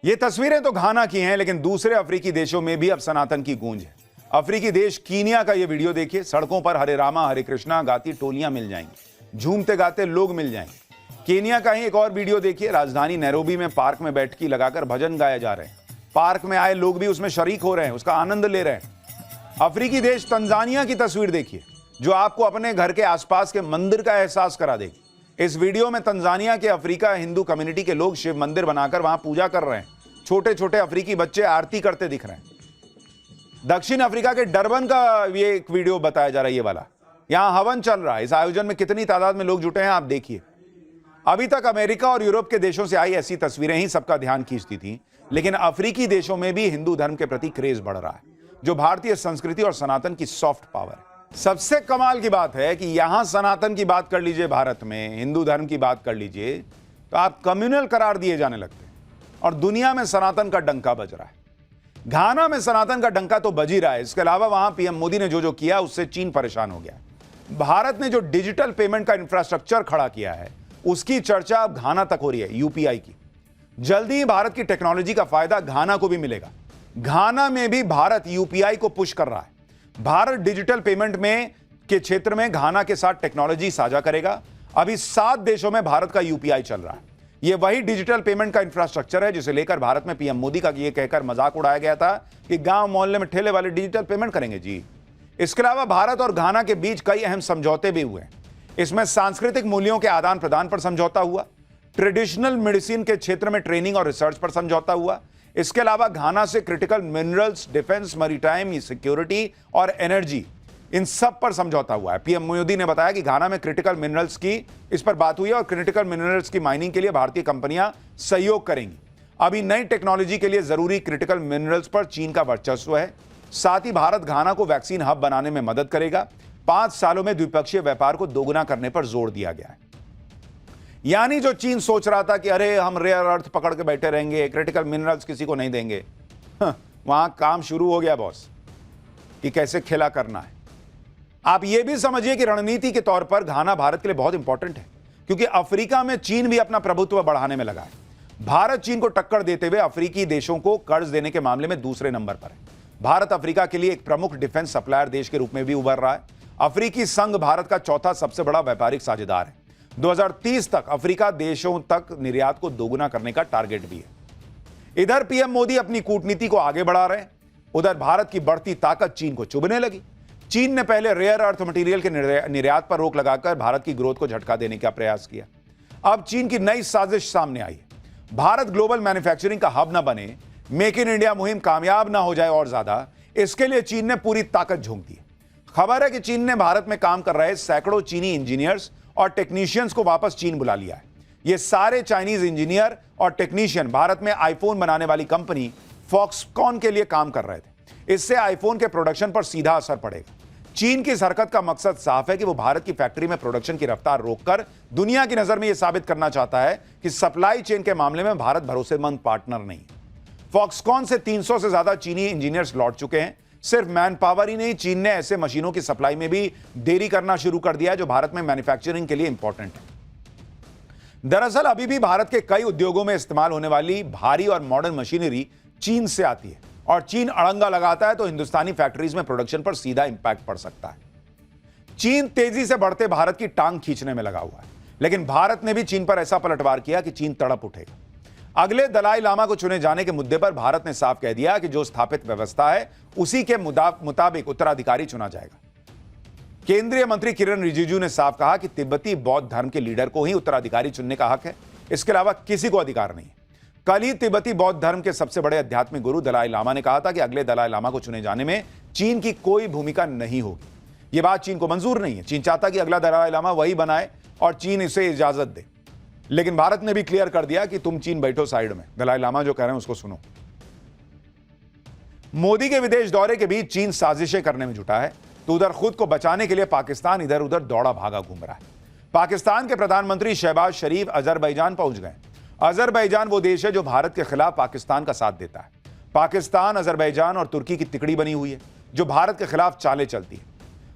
ये तस्वीरें तो घाना की हैं, लेकिन दूसरे अफ्रीकी देशों में भी अब सनातन की गूंज है। अफ्रीकी देश कीनिया का ये वीडियो देखिए। सड़कों पर हरे रामा हरे कृष्णा गाती टोलियां मिल जाएंगी, झूमते गाते लोग मिल जाएंगे। केनिया का ही एक और वीडियो देखिए। राजधानी नैरोबी में पार्क में बैठकी लगाकर भजन गाए जा रहे हैं। पार्क में आए लोग भी उसमें शरीक हो रहे हैं, उसका आनंद ले रहे हैं। अफ्रीकी देश तंजानिया की तस्वीर देखिए, जो आपको अपने घर के आसपास के मंदिर का एहसास करा देगी। इस वीडियो में तंजानिया के अफ्रीका हिंदू कम्युनिटी के लोग शिव मंदिर बनाकर वहां पूजा कर रहे हैं। छोटे छोटे अफ्रीकी बच्चे आरती करते दिख रहे हैं। दक्षिण अफ्रीका के डरबन का ये एक वीडियो बताया जा रहा है, ये वाला। यहां हवन चल रहा है। इस आयोजन में कितनी तादाद में लोग जुटे हैं आप देखिए। अभी तक अमेरिका और यूरोप के देशों से आई ऐसी तस्वीरें ही सबका ध्यान खींचती थी, लेकिन अफ्रीकी देशों में भी हिंदू धर्म के प्रति क्रेज बढ़ रहा है, जो भारतीय संस्कृति और सनातन की सॉफ्ट पावर है। सबसे कमाल की बात है कि यहां सनातन की बात कर लीजिए, भारत में हिंदू धर्म की बात कर लीजिए, तो आप कम्युनल करार दिए जाने लगते हैं और दुनिया में सनातन का डंका बज रहा है। घाना में सनातन का डंका तो बज ही रहा है। इसके अलावा वहां पीएम मोदी ने जो किया उससे चीन परेशान हो गया। भारत ने जो डिजिटल पेमेंट का इंफ्रास्ट्रक्चर खड़ा किया है, उसकी चर्चा अब घाना तक हो रही है, यूपीआई की। जल्दी ही भारत की टेक्नोलॉजी का फायदा घाना को भी मिलेगा। घाना में भी भारत यूपीआई को पुश कर रहा है। भारत डिजिटल पेमेंट में के क्षेत्र में घाना के साथ टेक्नोलॉजी साझा करेगा। अभी 7 देशों में भारत का यूपीआई चल रहा है। यह वही डिजिटल पेमेंट का इंफ्रास्ट्रक्चर है जिसे लेकर भारत में पीएम मोदी का यह कहकर मजाक उड़ाया गया था कि गांव मोहल्ले में ठेले वाले डिजिटल पेमेंट करेंगे जी। इसके अलावा भारत और घाना के बीच कई अहम समझौते भी हुए। इसमें सांस्कृतिक मूल्यों के आदान प्रदान पर समझौता हुआ, ट्रेडिशनल मेडिसिन के क्षेत्र में ट्रेनिंग और रिसर्च पर समझौता हुआ। इसके अलावा घाना से critical minerals, defence, maritime security और एनर्जी, इन सब पर समझौता हुआ है। पीएम मोदी ने बताया कि घाना में क्रिटिकल मिनरल्स की इस पर बात हुई है और क्रिटिकल मिनरल्स की माइनिंग के लिए भारतीय कंपनियां सहयोग करेंगी। अभी नई टेक्नोलॉजी के लिए जरूरी क्रिटिकल मिनरल्स पर चीन का वर्चस्व है। साथ ही भारत घाना को वैक्सीन हब बनाने में मदद करेगा। 5 सालों में द्विपक्षीय व्यापार को दोगुना करने पर जोर दिया गया है। यानी जो चीन सोच रहा था कि अरे हम रेयर अर्थ पकड़ के बैठे रहेंगे, क्रिटिकल मिनरल्स किसी को नहीं देंगे, वहां काम शुरू हो गया बॉस, कि कैसे खेला करना है। आप यह भी समझिए कि रणनीति के तौर पर घाना भारत के लिए बहुत इंपॉर्टेंट है, क्योंकि अफ्रीका में चीन भी अपना प्रभुत्व बढ़ाने में लगा है। भारत चीन को टक्कर देते हुए अफ्रीकी देशों को कर्ज देने के मामले में दूसरे नंबर पर है। भारत अफ्रीका के लिए एक प्रमुख डिफेंस सप्लायर देश के रूप में भी उभर रहा है। अफ्रीकी संघ भारत का चौथा सबसे बड़ा व्यापारिक साझेदार है। 2030 तक अफ्रीका देशों तक निर्यात को दोगुना करने का टारगेट भी है। इधर पीएम मोदी अपनी कूटनीति को आगे बढ़ा रहे हैं, उधर भारत की बढ़ती ताकत चीन को चुभने लगी। चीन ने पहले रेयर अर्थ मटेरियल के निर्यात पर रोक लगाकर भारत की ग्रोथ को झटका देने का प्रयास किया। अब चीन की नई साजिश सामने आई है। भारत ग्लोबल मैन्युफैक्चरिंग का हब न बने, मेक इन इंडिया मुहिम कामयाब ना हो जाए और ज्यादा, इसके लिए चीन ने पूरी ताकत झोंक दी है। खबर है कि चीन ने भारत में काम कर रहे सैकड़ों चीनी इंजीनियर्स और टेक्नीशियंस को वापस चीन बुला लिया है। ये सारे चाइनीज इंजीनियर और टेक्नीशियन भारत में आईफोन बनाने वाली कंपनी फॉक्सकॉन के लिए काम कर रहे थे। इससे आईफोन के प्रोडक्शन पर सीधा असर पड़ेगा। चीन की इस हरकत का मकसद साफ है कि वो भारत की फैक्ट्री में प्रोडक्शन की रफ्तार रोककर दुनिया की नजर में यह साबित करना चाहता है कि सप्लाई चेन के मामले में भारत भरोसेमंद पार्टनर नहीं। फॉक्सकॉन से 300 से ज्यादा चीनी इंजीनियर्स लौट चुके हैं। सिर्फ मैन पावर ही नहीं, चीन ने ऐसे मशीनों की सप्लाई में भी देरी करना शुरू कर दिया है जो भारत में मैन्युफैक्चरिंग के लिए इंपॉर्टेंट है। दरअसल अभी भी भारत के कई उद्योगों में इस्तेमाल होने वाली भारी और मॉडर्न मशीनरी चीन से आती है और चीन अड़ंगा लगाता है तो हिंदुस्तानी फैक्ट्रीज में प्रोडक्शन पर सीधा इंपैक्ट पड़ सकता है। चीन तेजी से बढ़ते भारत की टांग खींचने में लगा हुआ है, लेकिन भारत ने भी चीन पर ऐसा पलटवार किया कि चीन तड़प उठेगा। अगले दलाई लामा को चुने जाने के मुद्दे पर भारत ने साफ कह दिया कि जो स्थापित व्यवस्था है उसी के मुताबिक उत्तराधिकारी चुना जाएगा। केंद्रीय मंत्री किरण रिजिजू ने साफ कहा कि तिब्बती बौद्ध धर्म के लीडर को ही उत्तराधिकारी चुनने का हक है, इसके अलावा किसी को अधिकार नहीं है। कल ही तिब्बती बौद्ध धर्म के सबसे बड़े आध्यात्मिक गुरु दलाई लामा ने कहा था कि अगले दलाई लामा को चुने जाने में चीन की कोई भूमिका नहीं होगी। यह बात चीन को मंजूर नहीं है। चीन चाहता कि अगला दलाई लामा वही बनाए और चीन इसे इजाजत दे, लेकिन भारत ने भी क्लियर कर दिया कि तुम चीन बैठो साइड में, दलाई लामा जो कह रहे हैं उसको सुनो। मोदी के विदेश दौरे के बीच चीन साजिशें करने में जुटा है, तो उधर खुद को बचाने के लिए पाकिस्तान इधर उधर दौड़ा भागा घूम रहा है। पाकिस्तान के प्रधानमंत्री शहबाज शरीफ अजरबैजान पहुंच गए। अजरबैजान वो देश है जो भारत के खिलाफ पाकिस्तान का साथ देता है। पाकिस्तान, अजरबैजान और तुर्की की तिकड़ी बनी हुई है जो भारत के खिलाफ चालें चलती है।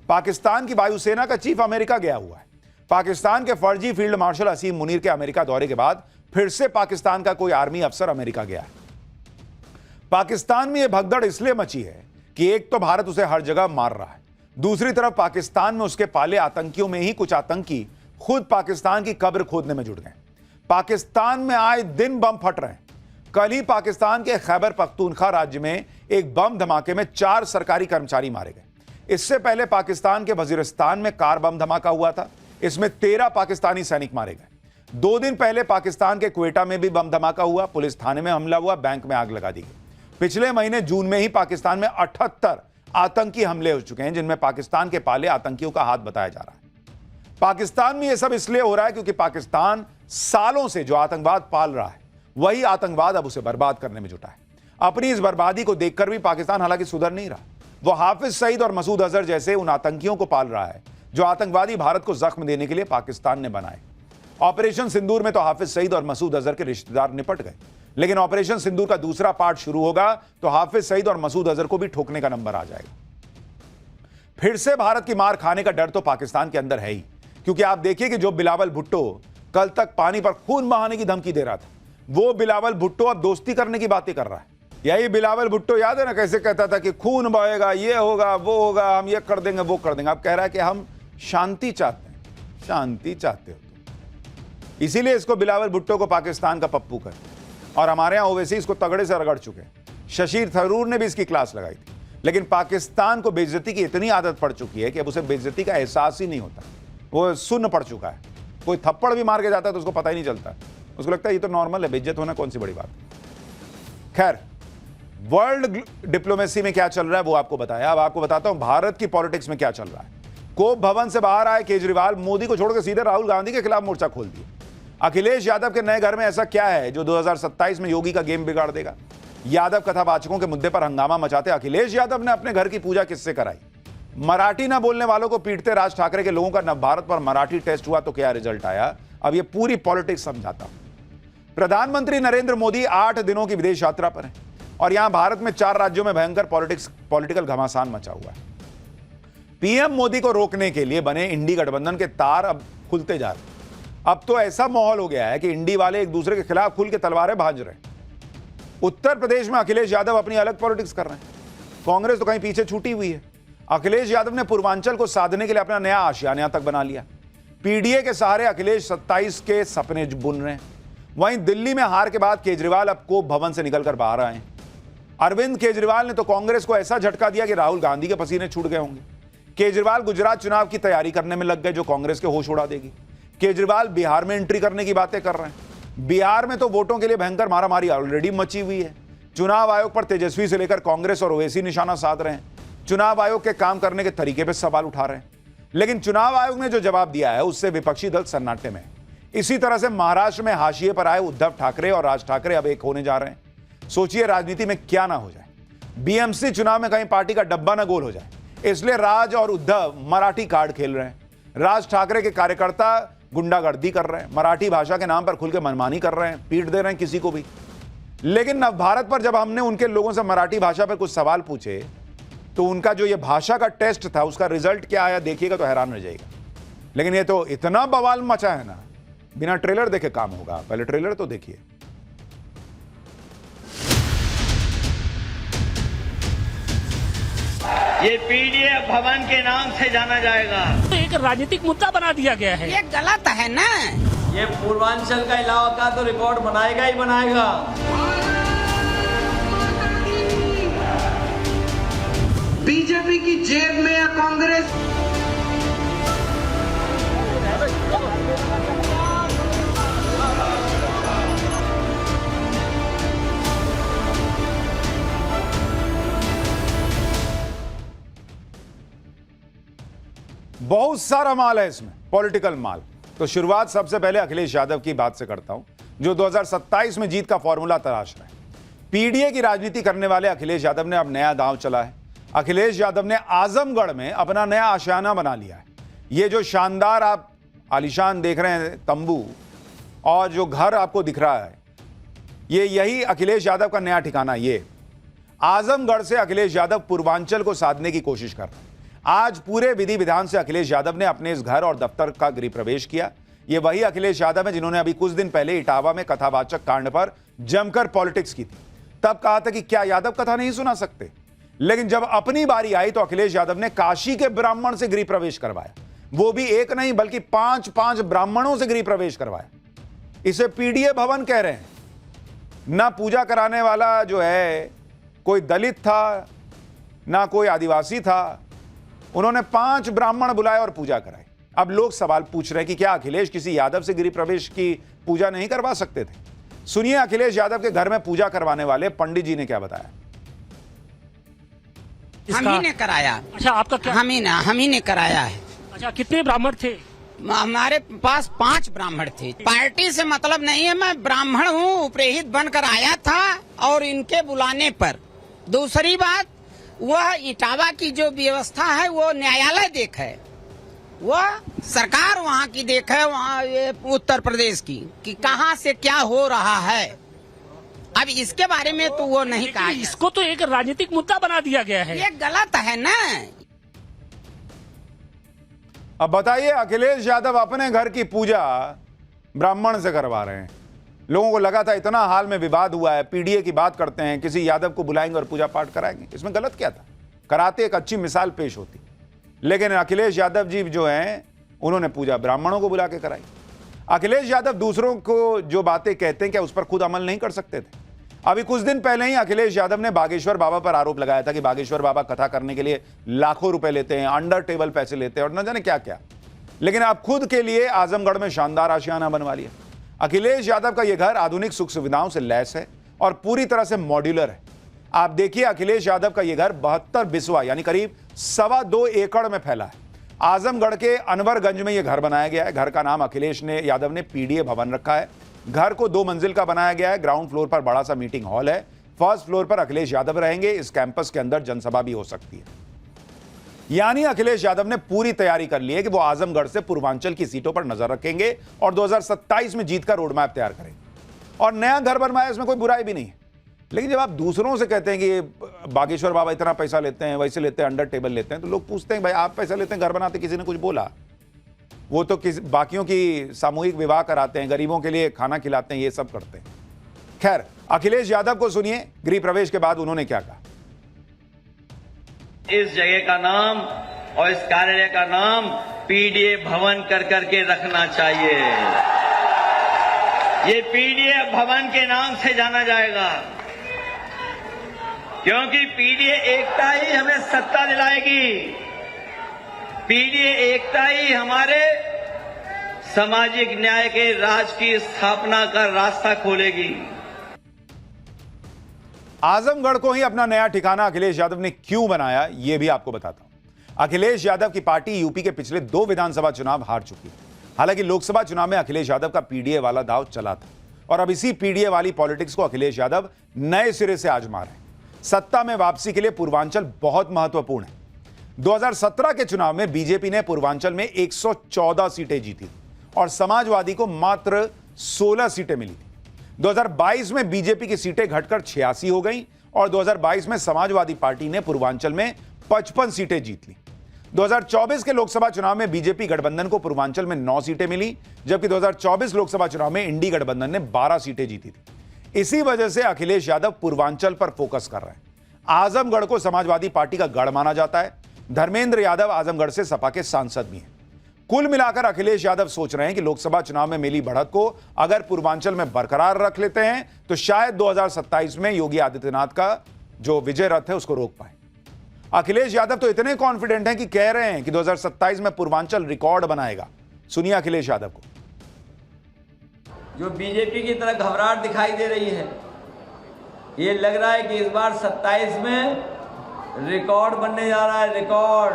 पाकिस्तान की वायुसेना का चीफ अमेरिका गया हुआ है। पाकिस्तान के फर्जी फील्ड मार्शल असीम मुनीर के अमेरिका दौरे के बाद फिर से पाकिस्तान का कोई आर्मी अफसर अमेरिका गया है। पाकिस्तान में यह भगदड़ इसलिए मची है कि एक तो भारत उसे हर जगह मार रहा है, दूसरी तरफ पाकिस्तान में उसके पाले आतंकियों में ही कुछ आतंकी खुद पाकिस्तान की कब्र खोदने में जुट गए। पाकिस्तान में आए दिन बम फट रहे हैं। कल ही पाकिस्तान के खैबर पख्तूनख्वा राज्य में एक बम धमाके में 4 सरकारी कर्मचारी मारे गए। इससे पहले पाकिस्तान के वजीरिस्तान में कार बम धमाका हुआ था, इसमें 13 पाकिस्तानी सैनिक मारे गए। 2 दिन पहले पाकिस्तान के क्वेटा में भी बम धमाका हुआ, पुलिस थाने में हमला हुआ, बैंक में आग लगा दी गई। पिछले महीने जून में ही पाकिस्तान में 78 आतंकी हमले हो चुके हैं, जिनमें पाकिस्तान के पाले आतंकियों का हाथ बताया जा रहा है। पाकिस्तान में यह सब इसलिए हो रहा है क्योंकि पाकिस्तान सालों से जो आतंकवाद पाल रहा है, वही आतंकवाद अब उसे बर्बाद करने में जुटा है। अपनी इस बर्बादी को देखकर भी पाकिस्तान हालांकि सुधर नहीं रहा। वो हाफिज सईद और मसूद अजहर जैसे उन आतंकियों को पाल रहा है जो आतंकवादी भारत को जख्म देने के लिए पाकिस्तान ने बनाए। ऑपरेशन सिंदूर में तो हाफिज सईद और मसूद अजहर के रिश्तेदार निपट गए, लेकिन ऑपरेशन सिंदूर का दूसरा पार्ट शुरू होगा तो हाफिज सईद और मसूद अजहर को भी ठोकने का नंबर आ जाएगा। फिर से भारत की मार खाने का डर तो पाकिस्तान के अंदर है ही, क्योंकि आप देखिए कि जो बिलावल भुट्टो कल तक पानी पर खून बहाने की धमकी दे रहा था, वो बिलावल भुट्टो अब दोस्ती करने की बातें कर रहा है। यही बिलावल भुट्टो याद है ना, कैसे कहता था कि खून बहेगा, ये होगा, वो होगा, हम ये कर देंगे, वो कर देंगे। अब कह रहा है कि हम शांति चाहते हैं। शांति चाहते हो तो इसीलिए इसको बिलावल भुट्टो को पाकिस्तान का पप्पू कर, और हमारे यहां ओवैसी इसको तगड़े से रगड़ चुके हैं। शशि थरूर ने भी इसकी क्लास लगाई थी, लेकिन पाकिस्तान को बेइज्जती की इतनी आदत पड़ चुकी है कि अब उसे बेइज्जती का एहसास ही नहीं होता। वो सुन्न पड़ चुका है। कोई थप्पड़ भी मार के जाता है तो उसको पता ही नहीं चलता, उसको लगता है ये तो नॉर्मल है, बेइज्जत होना कौन सी बड़ी बात। खैर, वर्ल्ड डिप्लोमेसी में क्या चल रहा है वो आपको बताया। अब आपको बताता हूं भारत की पॉलिटिक्स में क्या चल रहा है। कोप भवन से बाहर आए केजरीवाल मोदी को छोड़कर सीधे राहुल गांधी के खिलाफ मोर्चा खोल दिए। अखिलेश यादव के नए घर में ऐसा क्या है जो 2027 में योगी का गेम बिगाड़ देगा? यादव कथावाचकों के मुद्दे पर हंगामा मचाते अखिलेश यादव ने अपने घर की पूजा किससे कराई? मराठी ना बोलने वालों को पीटते राज ठाकरे के लोगों का नवभारत पर मराठी टेस्ट हुआ तो क्या रिजल्ट आया? अब ये पूरी पॉलिटिक्स समझाता हूं। प्रधानमंत्री नरेंद्र मोदी 8 दिनों की विदेश यात्रा पर है और यहां भारत में 4 राज्यों में भयंकर पॉलिटिकल घमासान मचा हुआ है। पीएम मोदी को रोकने के लिए बने इंडी गठबंधन के तार अब खुलते जा रहे हैं। अब तो ऐसा माहौल हो गया है कि इंडी वाले एक दूसरे के खिलाफ खुल के तलवारें भांज रहे हैं। उत्तर प्रदेश में अखिलेश यादव अपनी अलग पॉलिटिक्स कर रहे हैं, कांग्रेस तो कहीं पीछे छूटी हुई है। अखिलेश यादव ने पूर्वांचल को साधने के लिए अपना नया आशियाना तक बना लिया। पीडीए के सहारे अखिलेश 27 के सपने बुन रहे हैं। वहीं दिल्ली में हार के बाद केजरीवाल अब कोप भवन से निकलकर बाहर आए हैं। अरविंद केजरीवाल ने तो कांग्रेस को ऐसा झटका दिया कि राहुल गांधी के पसीने छूट गए होंगे। केजरीवाल गुजरात चुनाव की तैयारी करने में लग गए जो कांग्रेस के होश उड़ा देगी। केजरीवाल बिहार में एंट्री करने की बातें कर रहे हैं। बिहार में तो वोटों के लिए भयंकर मारामारी ऑलरेडी मची हुई है। चुनाव आयोग पर तेजस्वी से लेकर कांग्रेस और ओवैसी निशाना साध रहे हैं। चुनाव आयोग के काम करने के तरीके पर सवाल उठा रहे हैं, लेकिन चुनाव आयोग ने जो जवाब दिया है उससे विपक्षी दल सन्नाटे में है। इसी तरह से महाराष्ट्र में हाशिए पर आए उद्धव ठाकरे और राज ठाकरे अब एक होने जा रहे हैं। सोचिए राजनीति में क्या ना हो जाए। बीएमसी चुनाव में कहीं पार्टी का डब्बा ना गोल हो जाए, इसलिए राज और उद्धव मराठी कार्ड खेल रहे हैं। राज ठाकरे के कार्यकर्ता गुंडागर्दी कर रहे हैं, मराठी भाषा के नाम पर खुल के मनमानी कर रहे हैं, पीट दे रहे हैं किसी को भी। लेकिन नवभारत पर जब हमने उनके लोगों से मराठी भाषा पर कुछ सवाल पूछे तो उनका जो ये भाषा का टेस्ट था उसका रिजल्ट क्या आया देखिएगा तो हैरान रह जाएगा। लेकिन ये तो इतना बवाल मचा है ना, बिना ट्रेलर देखे काम होगा। पहले ट्रेलर तो देखिए। ये पीडीए भवन के नाम से जाना जाएगा। एक राजनीतिक मुद्दा बना दिया गया है, ये गलत है ना। ये पूर्वांचल का इलाका तो रिकॉर्ड बनाएगा ही बनाएगा। बीजेपी की जेब में या कांग्रेस? बहुत सारा माल है इसमें, पॉलिटिकल माल। तो शुरुआत सबसे पहले अखिलेश यादव की बात से करता हूं, जो 2027 में जीत का फॉर्मूला तलाश रहे हैं। पीडीए की राजनीति करने वाले अखिलेश यादव ने अब नया दांव चला है। अखिलेश यादव ने आजमगढ़ में अपना नया आशियाना बना लिया है। ये जो शानदार आप आलीशान देख रहे हैं तंबू और जो घर आपको दिख रहा है, यही अखिलेश यादव का नया ठिकाना। ये आजमगढ़ से अखिलेश यादव पूर्वांचल को साधने की कोशिश कर रहे हैं। आज पूरे विधि विधान से अखिलेश यादव ने अपने इस घर और दफ्तर का गृह प्रवेश किया। ये वही अखिलेश यादव है जिन्होंने अभी कुछ दिन पहले इटावा में कथावाचक कांड पर जमकर पॉलिटिक्स की थी। तब कहा था कि क्या यादव कथा नहीं सुना सकते, लेकिन जब अपनी बारी आई तो अखिलेश यादव ने काशी के ब्राह्मण से गृह प्रवेश करवाया, वो भी एक नहीं बल्कि 5 ब्राह्मणों से गृह प्रवेश करवाया। इसे पीडीए भवन कह रहे हैं। ना पूजा कराने वाला जो है कोई दलित था, ना कोई आदिवासी था, उन्होंने 5 ब्राह्मण बुलाए और पूजा कराई। अब लोग सवाल पूछ रहे हैं कि क्या अखिलेश किसी यादव से गृह प्रवेश की पूजा नहीं करवा सकते थे? सुनिए अखिलेश यादव के घर में पूजा करवाने वाले पंडित जी ने क्या बताया। हम ही ने कराया। अच्छा, आपका क्या? हम ही ने कराया है। अच्छा, कितने ब्राह्मण थे? हमारे पास 5 ब्राह्मण थे। पार्टी से मतलब नहीं है, मैं ब्राह्मण हूँ, उपरेहित बनकर आया था और इनके बुलाने पर। दूसरी बात, वह इटावा की जो व्यवस्था है वो न्यायालय देख है, वह सरकार वहाँ की देख है, वहाँ ये उत्तर प्रदेश की कि कहाँ से क्या हो रहा है। अब इसके बारे में तो वो नहीं कहा। इसको तो एक राजनीतिक मुद्दा बना दिया गया है। ये गलत है ना। अब बताइए, अखिलेश यादव अपने घर की पूजा ब्राह्मण से करवा रहे हैं। लोगों को लगा था इतना हाल में विवाद हुआ है, पीडीए की बात करते हैं, किसी यादव को बुलाएंगे और पूजा पाठ कराएंगे, इसमें गलत क्या था? कराते एक अच्छी मिसाल पेश होती। लेकिन अखिलेश यादव जी जो हैं उन्होंने पूजा ब्राह्मणों को बुला के कराई। अखिलेश यादव दूसरों को जो बातें कहते हैं क्या उस पर खुद अमल नहीं कर सकते थे? अभी कुछ दिन पहले ही अखिलेश यादव ने बागेश्वर बाबा पर आरोप लगाया था कि बागेश्वर बाबा कथा करने के लिए लाखों रुपए लेते हैं, अंडर टेबल पैसे लेते हैं और न जाने क्या क्या। लेकिन अब खुद के लिए आजमगढ़ में शानदार आशियाना बनवा लिया। अखिलेश यादव का यह घर आधुनिक सुख सुविधाओं से लैस है और पूरी तरह से मॉड्यूलर है। आप देखिए, अखिलेश यादव का यह घर 72 बिस्वा यानी करीब 2.25 एकड़ में फैला है। आजमगढ़ के अनवरगंज में यह घर बनाया गया है। घर का नाम अखिलेश यादव ने पीडीए भवन रखा है। घर को 2 मंजिल का बनाया गया है। ग्राउंड फ्लोर पर बड़ा सा मीटिंग हॉल है। फर्स्ट फ्लोर पर अखिलेश यादव रहेंगे। इस कैंपस के अंदर जनसभा भी हो सकती है। यानी अखिलेश यादव ने पूरी तैयारी कर ली है कि वो आजमगढ़ से पूर्वांचल की सीटों पर नजर रखेंगे और 2027 में जीत का रोड मैप तैयार करेंगे। और नया घर बनवाया, इसमें कोई बुराई भी नहीं है। लेकिन जब आप दूसरों से कहते हैं कि बागेश्वर बाबा इतना पैसा लेते हैं, वैसे लेते हैं, अंडर टेबल लेते हैं, तो लोग पूछते हैं भाई आप पैसा लेते हैं, घर बनाते, किसी ने कुछ बोला? वो तो बाकियों की सामूहिक विवाह कराते हैं, गरीबों के लिए खाना खिलाते हैं, ये सब करते हैं। खैर, अखिलेश यादव को सुनिए, गृह प्रवेश के बाद उन्होंने क्या कहा। इस जगह का नाम और इस कार्यालय का नाम पीडीए भवन कर करके रखना चाहिए। ये पीडीए भवन के नाम से जाना जाएगा, क्योंकि पीडीए एकता ही हमें सत्ता दिलाएगी। पीडीए एकता ही हमारे सामाजिक न्याय के राज की स्थापना का रास्ता खोलेगी। आजमगढ़ को ही अपना नया ठिकाना अखिलेश यादव ने क्यों बनाया, यह भी आपको बताता हूं। अखिलेश यादव की पार्टी यूपी के पिछले 2 विधानसभा चुनाव हार चुकी है। हालांकि लोकसभा चुनाव में अखिलेश यादव का पीडीए वाला दांव चला था और अब इसी पीडीए वाली पॉलिटिक्स को अखिलेश यादव नए सिरे से आजमा रहे हैं। सत्ता में वापसी के लिए पूर्वांचल बहुत महत्वपूर्ण है। 2017 के चुनाव में बीजेपी ने पूर्वांचल में 114 सीटें जीती और समाजवादी को मात्र 16 सीटें मिली थी। 2022 में बीजेपी की सीटें घटकर 86 हो गईं और 2022 में समाजवादी पार्टी ने पूर्वांचल में 55 सीटें जीत ली। 2024 के लोकसभा चुनाव में बीजेपी गठबंधन को पूर्वांचल में 9 सीटें मिली, जबकि 2024 लोकसभा चुनाव में इंडी गठबंधन ने 12 सीटें जीती थी। इसी वजह से अखिलेश यादव पूर्वांचल पर फोकस कर रहे हैं। आजमगढ़ को समाजवादी पार्टी का गढ़ माना जाता है। धर्मेंद्र यादव आजमगढ़ से सपा के सांसद भी हैं। कुल मिलाकर अखिलेश यादव सोच रहे हैं कि लोकसभा चुनाव में मिली बढ़त को अगर पूर्वांचल में बरकरार रख लेते हैं तो शायद 2027 में योगी आदित्यनाथ का जो विजय रथ है उसको रोक पाए। अखिलेश यादव तो इतने कॉन्फिडेंट हैं कि कह रहे हैं कि 2027 में पूर्वांचल रिकॉर्ड बनाएगा। सुनिए अखिलेश यादव को। जो बीजेपी की तरह घबराहट दिखाई दे रही है, ये लग रहा है कि इस बार 27 में रिकॉर्ड बनने जा रहा है, रिकॉर्ड।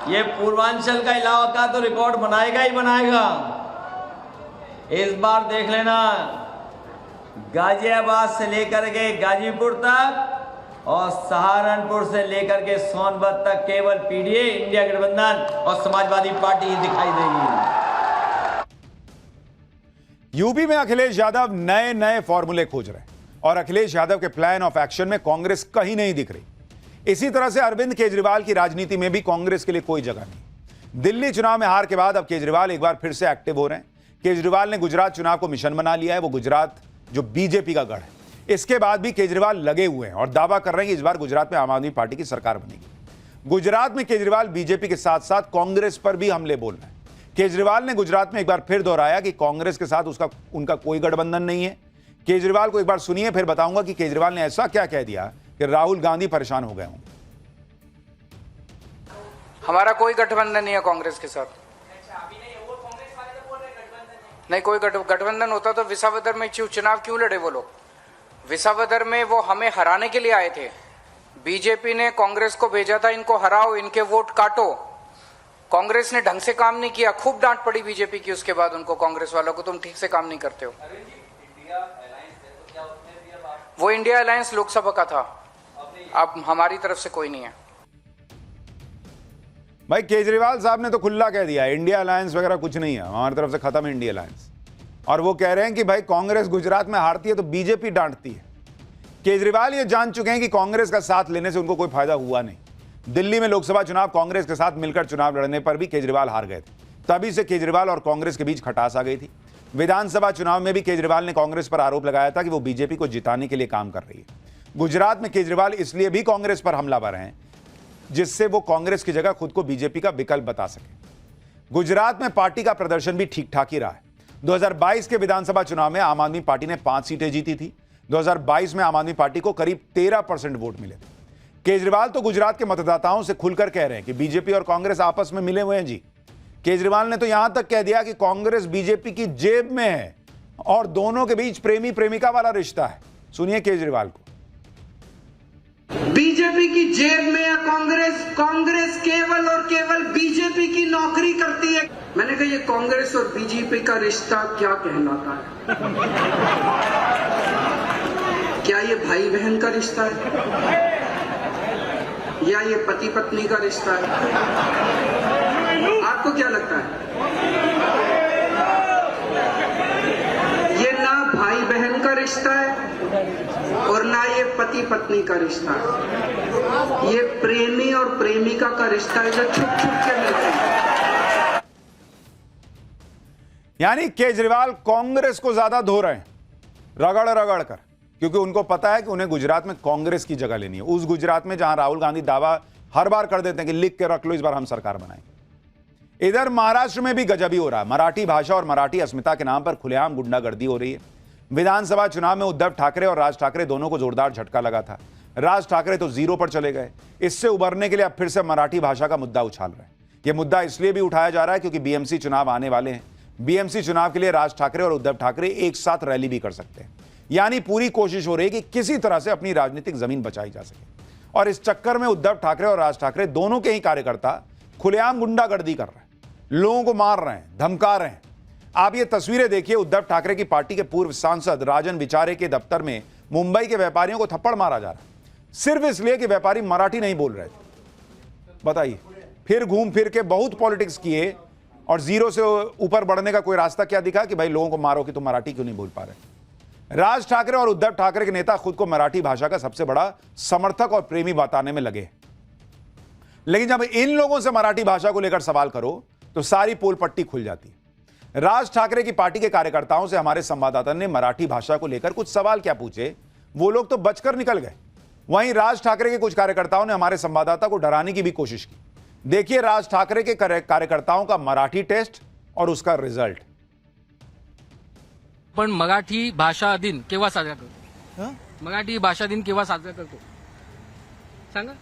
ये पूर्वांचल का इलाका तो रिकॉर्ड बनाएगा ही बनाएगा। इस बार देख लेना, गाजियाबाद से लेकर के गाजीपुर तक और सहारनपुर से लेकर के सोनभद्र तक केवल पीडीए, इंडिया गठबंधन और समाजवादी पार्टी ही दिखाई देगी। यूपी में अखिलेश यादव नए नए फॉर्मूले खोज रहे हैं और अखिलेश यादव के प्लान ऑफ एक्शन में कांग्रेस कहीं नहीं दिख रही। इसी तरह से अरविंद केजरीवाल की राजनीति में भी कांग्रेस के लिए कोई जगह नहीं। दिल्ली चुनाव में हार के बाद अब केजरीवाल एक बार फिर से एक्टिव हो रहे हैं। केजरीवाल ने गुजरात चुनाव को मिशन बना लिया है। वो गुजरात जो बीजेपी का गढ़ है। इसके बाद भी केजरीवाल लगे हुए हैं और दावा कर रहे हैं कि इस बार गुजरात में आम आदमी पार्टी की सरकार बनेगी। गुजरात में केजरीवाल बीजेपी के साथ साथ कांग्रेस पर भी हमले बोल रहे हैं। केजरीवाल ने गुजरात में एक बार फिर दोहराया कि कांग्रेस के साथ उनका कोई गठबंधन नहीं है। केजरीवाल को एक बार सुनिए, फिर बताऊंगा कि केजरीवाल ने ऐसा क्या कह दिया कि राहुल गांधी परेशान हो गए होंगे। हमारा कोई गठबंधन नहीं है कांग्रेस के साथ। नहीं, कोई गठबंधन होता तो विसावदर में चुनाव क्यों लड़े वो लोग? विसावदर में वो हमें हराने के लिए आए थे। बीजेपी ने कांग्रेस को भेजा था, इनको हराओ, इनके वोट काटो। कांग्रेस ने ढंग से काम नहीं किया, खूब डांट पड़ी बीजेपी की उसके बाद उनको, कांग्रेस वालों को, तुम ठीक से काम नहीं करते हो। वो इंडिया अलायंस लोकसभा का था, अब हमारी तरफ से कोई नहीं है। भाई केजरीवाल साहब ने तो खुला कह दिया इंडिया अलायंस वगैरह कुछ नहीं है, हमारी तरफ से खत्म है इंडिया अलायंस। और वो कह रहे हैं कि भाई कांग्रेस गुजरात में हारती है तो बीजेपी डांटती है। केजरीवाल ये जान चुके हैं कि कांग्रेस का साथ लेने से उनको कोई फायदा हुआ नहीं। दिल्ली में लोकसभा चुनाव कांग्रेस के साथ मिलकर चुनाव लड़ने पर भी केजरीवाल हार गए थे, तभी से केजरीवाल और कांग्रेस के बीच खटास आ गई थी। विधानसभा चुनाव में भी केजरीवाल ने कांग्रेस पर आरोप लगाया था कि वो बीजेपी को जिताने के लिए काम कर रही है। गुजरात में केजरीवाल इसलिए भी कांग्रेस पर हमलावर हैं जिससे वो कांग्रेस की जगह खुद को बीजेपी का विकल्प बता सके। गुजरात में पार्टी का प्रदर्शन भी ठीक ठाक ही रहा है। 2022 के विधानसभा चुनाव में आम आदमी पार्टी ने 5 सीटें जीती थी। 2022 में आम आदमी पार्टी को करीब 13% वोट मिले थे। केजरीवाल तो गुजरात के मतदाताओं से खुलकर कह रहे हैं कि बीजेपी और कांग्रेस आपस में मिले हुए हैं जी। केजरीवाल ने तो यहां तक कह दिया कि कांग्रेस बीजेपी की जेब में है और दोनों के बीच प्रेमी प्रेमिका वाला रिश्ता है। सुनिए केजरीवाल को। बीजेपी की जेब में है कांग्रेस, कांग्रेस केवल और केवल बीजेपी की नौकरी करती है। मैंने कहा ये कांग्रेस और बीजेपी का रिश्ता क्या कहलाता है? क्या ये भाई बहन का रिश्ता है या ये पति पत्नी का रिश्ता है? आपको क्या लगता है? ये ना भाई बहन का रिश्ता है और ना ये पति पत्नी का रिश्ता है। ये प्रेमी और प्रेमिका का रिश्ता है जो छुप छुप के मिलते हैं। यानी केजरीवाल कांग्रेस को ज्यादा धो रहे हैं रगड़ रगड़ कर, क्योंकि उनको पता है कि उन्हें गुजरात में कांग्रेस की जगह लेनी है। उस गुजरात में जहां राहुल गांधी दावा हर बार कर देते हैं कि लिख के रख लो इस बार हम सरकार बनाएंगे। इधर महाराष्ट्र में भी गजब ही हो रहा है। मराठी भाषा और मराठी अस्मिता के नाम पर खुलेआम गुंडागर्दी हो रही है। विधानसभा चुनाव में उद्धव ठाकरे और राज ठाकरे दोनों को जोरदार झटका लगा था। राज ठाकरे तो 0 पर चले गए। इससे उबरने के लिए अब फिर से मराठी भाषा का मुद्दा उछाल रहे हैं। यह मुद्दा इसलिए भी उठाया जा रहा है क्योंकि बीएमसी चुनाव आने वाले हैं। बीएमसी चुनाव के लिए राज ठाकरे और उद्धव ठाकरे एक साथ रैली भी कर सकते हैं। यानी पूरी कोशिश हो रही है कि किसी तरह से अपनी राजनीतिक जमीन बचाई जा सके। और इस चक्कर में उद्धव ठाकरे और राज ठाकरे दोनों के ही कार्यकर्ता खुलेआम गुंडागर्दी कर रहे हैं, लोगों को मार रहे हैं, धमका रहे हैं। आप ये तस्वीरें देखिए। उद्धव ठाकरे की पार्टी के पूर्व सांसद राजन विचारे के दफ्तर में मुंबई के व्यापारियों को थप्पड़ मारा जा रहा है, सिर्फ इसलिए कि व्यापारी मराठी नहीं बोल रहे थे। बताइए, फिर घूम फिर के बहुत पॉलिटिक्स किए और 0 से ऊपर बढ़ने का कोई रास्ता क्या दिखा कि भाई लोगों को मारो कि तुम मराठी क्यों नहीं बोल पा रहे। राज ठाकरे और उद्धव ठाकरे के नेता खुद को मराठी भाषा का सबसे बड़ा समर्थक और प्रेमी बताने में लगे। लेकिन जब इन लोगों से मराठी भाषा को लेकर सवाल करो तो सारी पोल पट्टी खुल जाती है। राज ठाकरे की पार्टी के कार्यकर्ताओं से हमारे संवाददाता ने मराठी भाषा को लेकर कुछ सवाल क्या पूछे, वो लोग तो बचकर निकल गए। वहीं राज ठाकरे के कुछ कार्यकर्ताओं ने हमारे संवाददाता को डराने की भी कोशिश की। देखिए राज ठाकरे के कार्यकर्ताओं का मराठी टेस्ट और उसका रिजल्ट। पण मराठी भाषा दिन केव्हा साजरा करतो? मराठी भाषा दिन केव्हा साजरा करतो सांगा?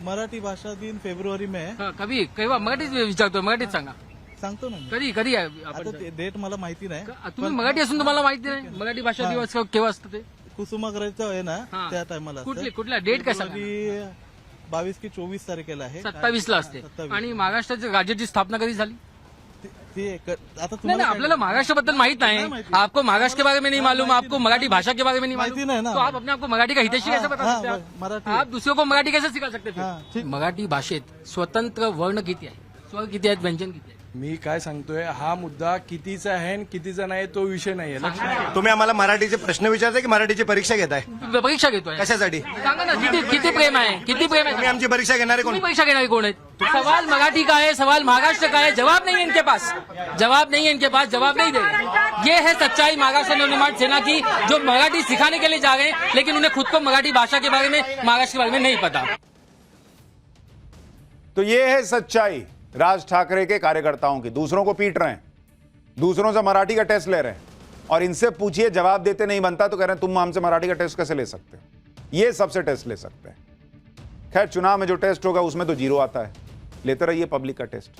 मराठी भाषा दिन फेब्रुवारी में आहे. कधी केव्हा? मराठीच विचारतोय, मराठीत सांगा. सांगतो ना मी. कधी कधी आहे आता आपण? डेट मला माहिती नाही. तुम्ही मराठी असून तुम्हाला माहिती नाही मराठी भाषा दिवस केव्हा असतं ते? कुसुमाग्रजाचं आहे ना हा. त्या टायमाला कुठल्या डेट काय सांगा? 22 की 24 तारखेला आहे. 27 ला असते. 27. आणि महाराष्ट्राच्या राज्याची स्थापना कधी झाली? आता नहीं तुम्हाला आपल्याला महाराष्ट्र बद्दल माहित नाही नहीं, माहिती. आपको महाराष्ट्र के बारे में नहीं मालूम, आपको मराठी भाषा के बारे में नहीं माहिती मालूम, नाही ना. तो आप अपने आप को मराठी का हितैषी कैसे बता सकते हैं? मराठी आप दूसरों को मराठी कैसे सिखा सकते हाँ, हैं? ठीक. मराठी भाषेत स्वतंत्र वर्ण किती आहे, स्वर किती आहेत, व्यंजन किती आहे? मी काय सांगतोय, हा मुद्दा कितीचा आहे आणि कितीचा नाही तो विषय नाहीये. तुम्ही आम्हाला मराठीचे प्रश्न विचारताय की मराठीची परीक्षा घेताय? परीक्षा घेतोय. कशासाठी? सांगा ना किती किती प्रेम आहे, किती प्रेम आहे? तुम्ही आमची परीक्षा घेणारे कोण? तुम्ही परीक्षा घेणारे कोण आहेत? सवाल मराठी का है, सवाल महाराष्ट्र का है, जवाब नहीं है इनके पास, जवाब नहीं है इनके पास, जवाब नहीं दे रहे। ये है सच्चाई महाराष्ट्र नवनिर्माण सेना की, जो मराठी सिखाने के लिए जा रहे हैं, लेकिन उन्हें खुद को मराठी भाषा के बारे में, महाराष्ट्र के बारे में नहीं पता। तो ये है सच्चाई राज ठाकरे के कार्यकर्ताओं की। दूसरों को पीट रहे हैं, दूसरों से मराठी का टेस्ट ले रहे हैं, और इनसे पूछिए जवाब देते नहीं बनता तो कह रहे हैं तुम हमसे मराठी का टेस्ट कैसे ले सकते हो। ये सबसे टेस्ट ले सकते हैं। खैर, चुनाव में जो टेस्ट होगा उसमें तो जीरो आता है, लेते रहिए पब्लिक का टेस्ट।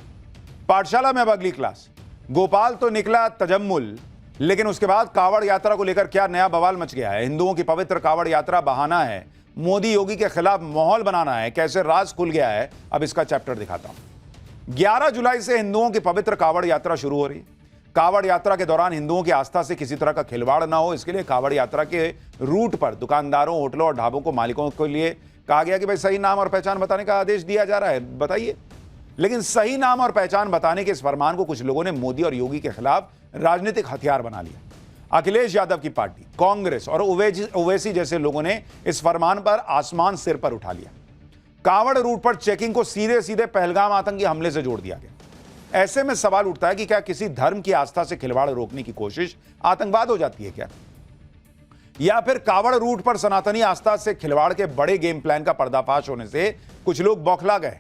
पाठशाला में अब अगली क्लास। गोपाल तो निकला तजम्मुल, लेकिन उसके बाद कावड़ यात्रा को लेकर क्या नया बवाल मच गया है। हिंदुओं की पवित्र कावड़ यात्रा बहाना है, मोदी योगी के खिलाफ माहौल बनाना है, कैसे राज खुल गया है, अब इसका चैप्टर दिखाता हूं। 11 जुलाई से हिंदुओं की पवित्र कावड़ यात्रा शुरू हो रही है। कावड़ यात्रा के दौरान हिंदुओं की आस्था से किसी तरह का खिलवाड़ ना हो, इसके लिए कावड़ यात्रा के रूट पर दुकानदारों, होटलों और ढाबों को मालिकों के लिए कहा गया कि भाई सही नाम और पहचान बताने का आदेश दिया जा रहा है, बताइए। लेकिन सही नाम और पहचान बताने के इस फरमान को कुछ लोगों ने मोदी और योगी के खिलाफ राजनीतिक हथियार बना लिया। अखिलेश यादव की पार्टी, कांग्रेस और ओवैसी जैसे लोगों ने इस फरमान पर आसमान सिर पर उठा लिया। कावड़ रूट पर चेकिंग को सीधे सीधे पहलगाम आतंकी हमले से जोड़ दिया गया। ऐसे में सवाल उठता है कि क्या किसी धर्म की आस्था से खिलवाड़ रोकने की कोशिश आतंकवाद हो जाती है क्या, या फिर कावड़ रूट पर सनातनी आस्था से खिलवाड़ के बड़े गेम प्लान का पर्दाफाश होने से कुछ लोग बौखला गए।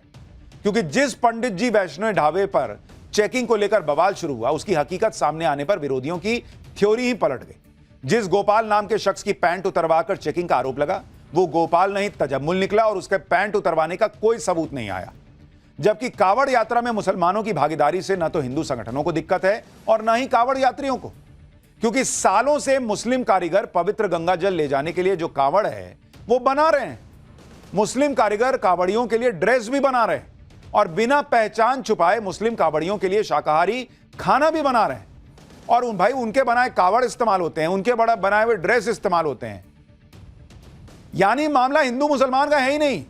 क्योंकि जिस पंडित जी वैष्णो ढाबे पर चेकिंग को लेकर बवाल शुरू हुआ, उसकी हकीकत सामने आने पर विरोधियों की थ्योरी ही पलट गई। जिस गोपाल नाम के शख्स की पैंट उतरवाकर चेकिंग का आरोप लगा, वो गोपाल नहीं तजम्मुल निकला और उसके पैंट उतरवाने का कोई सबूत नहीं आया। जबकि कावड़ यात्रा में मुसलमानों की भागीदारी से न तो हिंदू संगठनों को दिक्कत है और न ही कावड़ यात्रियों को, क्योंकि सालों से मुस्लिम कारीगर पवित्र गंगा जल ले जाने के लिए जो कावड़ है वो बना रहे हैं। मुस्लिम कारीगर कावड़ियों के लिए ड्रेस भी बना रहे हैं और बिना पहचान छुपाए मुस्लिम कावड़ियों के लिए शाकाहारी खाना भी बना रहे हैं। और भाई उनके बनाए कावड़ इस्तेमाल होते हैं, उनके बड़ा बनाए हुए ड्रेस इस्तेमाल होते हैं। यानी मामला हिंदू मुसलमान का है ही नहीं।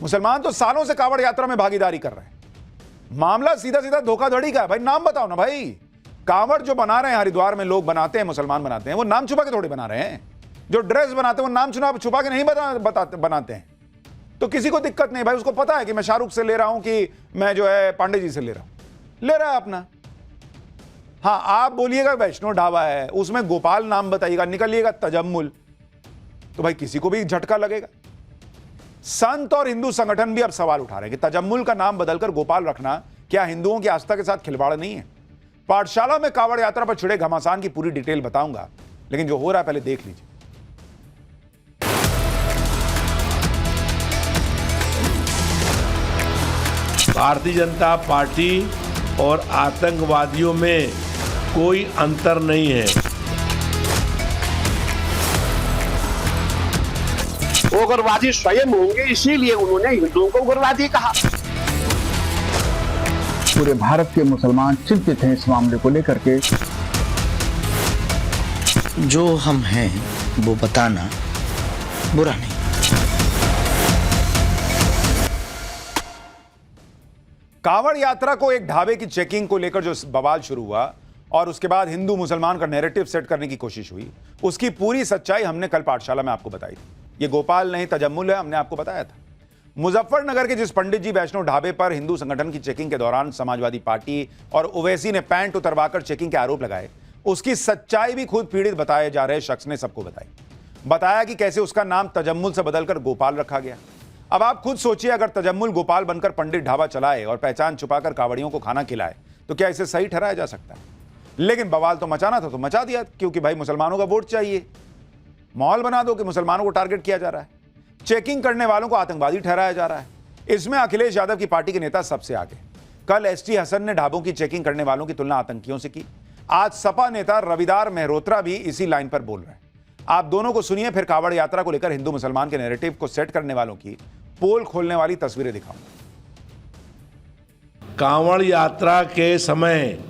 मुसलमान तो सालों से कावड़ यात्रा में भागीदारी कर रहे हैं। मामला सीधा सीधा धोखाधड़ी का है। भाई नाम बताओ ना भाई। कावड़ जो बना रहे हैं हरिद्वार में लोग बनाते हैं, मुसलमान बनाते हैं, वो नाम छुपा के थोड़ी बना रहे हैं। जो ड्रेस बनाते हैं वो नाम छुपा के नहीं बनाते हैं। तो किसी को दिक्कत नहीं भाई, उसको पता है कि मैं शाहरुख से ले रहा हूं कि मैं जो है पांडे जी से ले रहा है अपना। हाँ, आप बोलिएगा वैष्णो ढाबा है, उसमें गोपाल नाम बताइएगा, निकलिएगा तजम्मुल, तो भाई किसी को भी झटका लगेगा। संत और हिंदू संगठन भी अब सवाल उठा रहे हैं कि तजम्मुल का नाम बदलकर गोपाल रखना क्या हिंदुओं की आस्था के साथ खिलवाड़ नहीं है। पाठशाला में कावड़ यात्रा पर छिड़े घमासान की पूरी डिटेल बताऊंगा, लेकिन जो हो रहा है पहले देख लीजिए। भारतीय जनता पार्टी और आतंकवादियों में कोई अंतर नहीं है। वो उग्रवादी स्वयं होंगे, इसीलिए उन्होंने हिंदुओं को उग्रवादी कहा। पूरे भारत के मुसलमान चिंतित हैं इस मामले को लेकर के। जो हम हैं वो बताना बुरा नहीं। कावड़ यात्रा को एक ढाबे की चेकिंग को लेकर जो बवाल शुरू हुआ और उसके बाद हिंदू मुसलमान का नैरेटिव सेट करने की कोशिश हुई, उसकी पूरी सच्चाई हमने कल पाठशाला में आपको बताई थी। ये गोपाल नहीं तजम्मुल है, हमने आपको बताया था। मुजफ्फरनगर के जिस पंडित जी वैष्णो ढाबे पर हिंदू संगठन की चेकिंग के दौरान समाजवादी पार्टी और ओवैसी ने पैंट उतरवाकर चेकिंग के आरोप लगाए, उसकी सच्चाई भी खुद पीड़ित बताए जा रहे शख्स ने सबको बताया कि कैसे उसका नाम तजम्मुल से बदलकर गोपाल रखा गया। अब आप खुद सोचिए, अगर तजम्मुल गोपाल बनकर पंडित ढाबा चलाए और पहचान छुपाकर कावड़ियों को खाना खिलाए तो क्या इसे सही ठहराया जा सकता है? लेकिन बवाल तो मचाना था तो मचा दिया, क्योंकि भाई मुसलमानों का वोट चाहिए। माहौल बना दो कि मुसलमानों को टारगेट किया जा रहा है, चेकिंग करने वालों को आतंकवादी ठहराया जा रहा है। इसमें अखिलेश यादव की पार्टी के नेता सबसे आगे। कल एसटी हसन ने ढाबों की चेकिंग करने वालों की तुलना आतंकियों से की। आज सपा नेता रविदार मेहरोत्रा भी इसी लाइन पर बोल रहे हैं। आप दोनों को सुनिए, फिर कावड़ यात्रा को लेकर हिंदू मुसलमान के नैरेटिव को सेट करने वालों की पोल खोलने वाली तस्वीरें दिखाऊंगा। कांवड़ यात्रा के समय